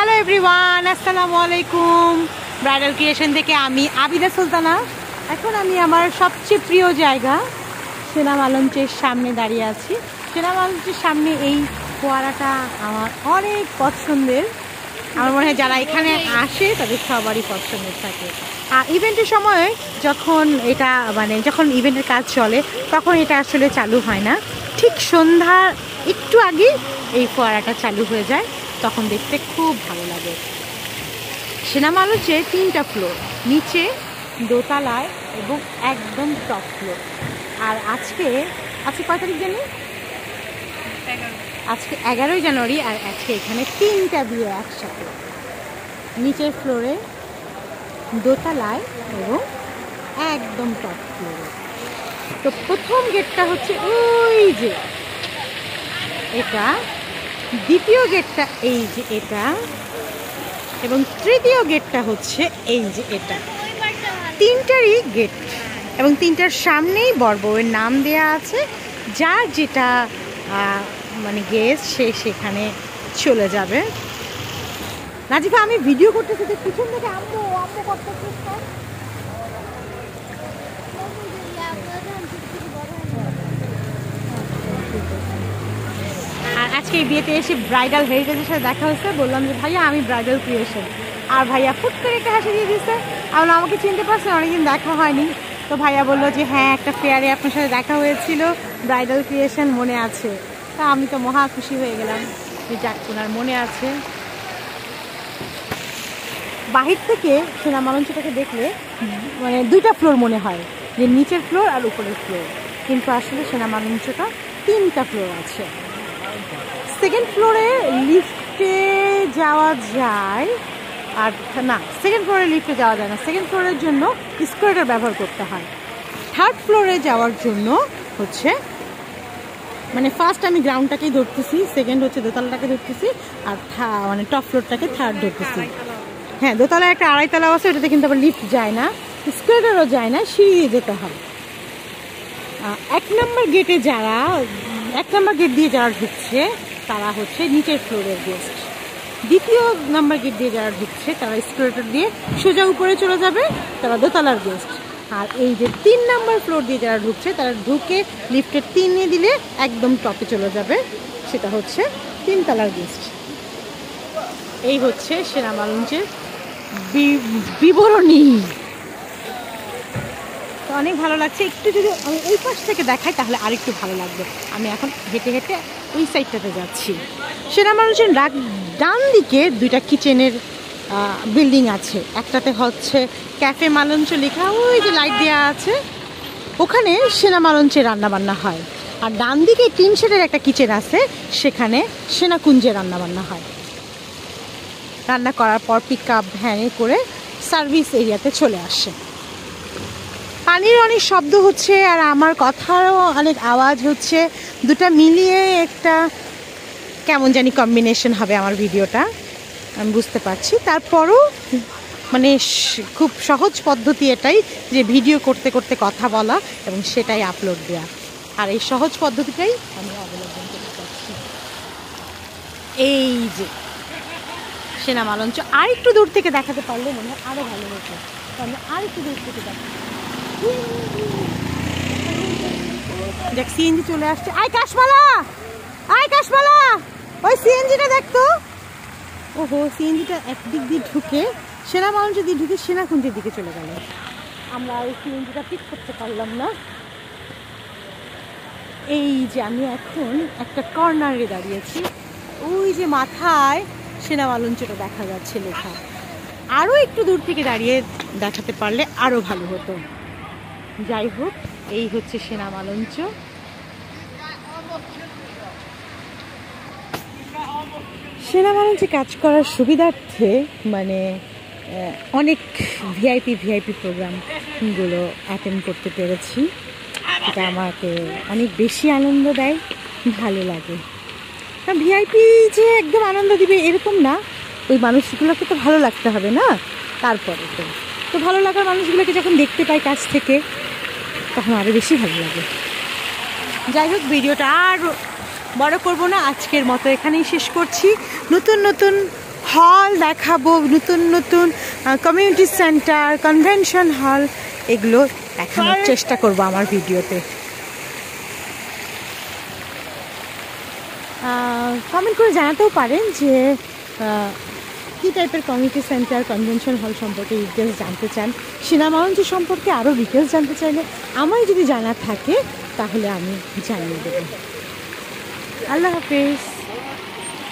Hello everyone, আসসালামু আলাইকুম। Bridal creation থেকে আমি আবিদা সুলতানা। এখন আমি আমার সবচেয়ে প্রিয় জায়গা সেনামা লঞ্চের সামনে দাঁড়িয়ে আছি। সেনামা লঞ্চের সামনে এই ফোয়ারাটা আমার অনেক পছন্দের। আমার মনে হয় যারা এখানে আসে তাদের সবারই পছন্দের থাকে। আর ইভেন্টের সময় যখন যখন ইভেন্টের কাজ চলে তখন এটা আসলে চালু হয় না। ঠিক সন্ধ্যা একটু আগে এই ফোয়ারাটা চালু হয়ে যায়, তখন দেখতে খুব ভালো লাগে। সেনামা লঞ্চে 3টা ফ্লোর, নিচে, দোতলায় এবং একদম টপ ফ্লোর। আর আজকে কয় তারিখ জানি? আজকে 11ই জানুয়ারি। আর আজকে এখানে 3টা বিয়ে একসাথে, নিচের ফ্লোরে, দোতলায় এবং একদম টপ ফ্লোরে। তো প্রথম গেটটা হচ্ছে ওই যে এটা, দ্বিতীয় গেটটা এই যে এটা, এবং তৃতীয় গেটটা হচ্ছে এই যে এটা। 3টারই গেট এবং 3টার সামনেই বরবউয়ের নাম দেয়া আছে। যার যেটা গেস্ট সে সেখানে চলে যাবে। নাজিফা, আমি ভিডিও করতেছি, পিছন থেকে আম্মু করতেছি। আর আজকে এই বিয়েতে এসে ব্রাইডাল হেরিটেজের সাথে দেখা হয়েছে। বললাম যে ভাইয়া আমি ব্রাইডাল ক্রিয়েশন, আর ভাইয়া ফুট করে একটা হাসি দিয়ে দিচ্ছে। আর আমাকে চিনতে পারছেন, অনেকদিন দেখা হয়নি। তো ভাইয়া বললো যে হ্যাঁ, একটা ফেয়ারে আপনার সাথে দেখা হয়েছিল, ব্রাইডাল ক্রিয়েশন মনে আছে। তা আমি তো মহা খুশি হয়ে গেলাম যে যাক, ওনার মনে আছে। বাহির থেকে সেনামা লঞ্চটাকে দেখলে 2টা ফ্লোর মনে হয়, যে নিচের ফ্লোর আর উপরের ফ্লোর, কিন্তু আসলে সেনামা লঞ্চটা 3টা ফ্লোর আছে। সেকেন্ড ফ্লোরে লিফটে যাওয়া যায়, আর না, সেকেন্ড ফ্লোরে লিফটে যাওয়া যায় না। সেকেন্ড ফ্লোরের জন্য এসকেলেটর ব্যবহার করতে হয়। থার্ড ফ্লোরে যাওয়ার জন্য হচ্ছে ফার্স্ট আমি গ্রাউন্ডটাকেই ধরতেছি, সেকেন্ড হচ্ছে দোতলাটাকে ধরতেছি, আর টপ ফ্লোরটাকে থার্ড ধরতেছি। হ্যাঁ, দোতলায় একটা 2.5 তলা আছে, ওটাতে কিন্তু আবার লিফট যায় না, এসকেলেটরও যায় না, সিঁড়ি দিয়ে যেতে হয়। 1 নম্বর গেটে যারা 1 নম্বর গেট দিয়ে যারা ঢুকছে তারা হচ্ছে নিচের ফ্লোরের গেস্ট। 2য় নম্বর গেট দিয়ে যারা ঢুকছে তারা এসকেলেটর দিয়ে সোজা উপরে চলে যাবে, তারা দোতলার গেস্ট। আর এই যে 3 নম্বর ফ্লোর দিয়ে যারা ঢুকছে তারা ঢুকে লিফটের 3 দিলে একদম টপে চলে যাবে, সেটা হচ্ছে 3 তলার গেস্ট। এই হচ্ছে সেনামা লঞ্চের বিবরণী। তো অনেক ভালো লাগছে। একটু যদি আমি ওই পাশ থেকে দেখাই তাহলে আরেকটু ভালো লাগবে। আমি এখন হেঁটে হেঁটে ওই সাইডটাতে যাচ্ছি। সেনামা লঞ্চের ডান দিকে 2টা কিচেনের বিল্ডিং আছে। একটাতে হচ্ছে ক্যাফে মালঞ্চ লেখা, ওই যে লাইট দেওয়া আছে, ওখানে সেনামা লঞ্চে রান্নাবান্না হয়। আর ডান দিকে টিন শেডের একটা কিচেন আছে, সেখানে সেনাকুঞ্জে রান্নাবান্না হয়। রান্না করার পর পিক আপ ভ্যানে করে সার্ভিস এরিয়াতে চলে আসে। পানির অনেক শব্দ হচ্ছে আর আমার কথারও অনেক আওয়াজ হচ্ছে, 2টা মিলিয়ে একটা কেমন জানি কম্বিনেশন হবে আমার ভিডিওটা, আমি বুঝতে পারছি। তারপরও খুব সহজ পদ্ধতি এটাই, যে ভিডিও করতে করতে কথা বলা এবং সেটাই আপলোড দেওয়া। আর এই সহজ পদ্ধতিটাই আমি অবলম্বন করতে পারছি। এই যে সেনামা লঞ্চ আর একটু দূর থেকে দেখাতে পারলে মনে হয় আরো ভালো হতো। তাহলে আর একটু দূর থেকে দেখাতে, দেখ সিএনজি চলে আসছে। আয় কাশমালা, ওই সিএনজিটা দেখতো। ওহো, সিএনজিটা একদিক দিয়ে ঢুকে সেনামা লঞ্চের দিয়ে ঢুকে সেনাকুঞ্জের দিকে চলে গেল। আমরা ওই সিএনজিটা পিক করতে পারলাম না। এই যে আমি এখন একটা কর্নারে দাঁড়িয়েছি, ওই যে মাথায় সেনামা লঞ্চটা দেখা যাচ্ছে লেখা। আরও একটু দূর থেকে দাঁড়িয়ে দেখাতে পারলে আরও ভালো হতো। যাই হোক, এই হচ্ছে সেনামা লঞ্চ। সেনামা লঞ্চে কাজ করার সুবিধার্থে অনেক ভিআইপি প্রোগ্রামগুলো অ্যাটেন্ড করতে পেরেছি। এটা আমাকে অনেক বেশি আনন্দ দেয়, ভালো লাগে। ভিআইপি যে একদম আনন্দ দিবে এরকম না, ওই মানুষগুলোকে তো ভালো লাগতে হবে না। তারপরে তো ভালো লাগার মানুষগুলোকে যখন দেখতে পাই কাছ থেকে, তখন আরও বেশি ভালো লাগে। যাই হোক, ভিডিওটা আর বড় করব না, আজকের মতো এখানেই শেষ করছি। নতুন হল দেখাবো, নতুন নতুন কমিউনিটি সেন্টার, কনভেনশন হল, এগুলো দেখানোর চেষ্টা করব আমার ভিডিওতে। কমেন্ট করে জানাতেও পারেন যে কী টাইপের কমিউনিটি সেন্টার, কনভেনশন হল সম্পর্কে ডিটেলস জানতে চান। সিনেমা মঞ্চ সম্পর্কে আরও ডিটেলস জানতে চাইলে আমায় যদি জানার থাকে তাহলে আমি জানিয়ে দেবো। আল্লাহ হাফেজ।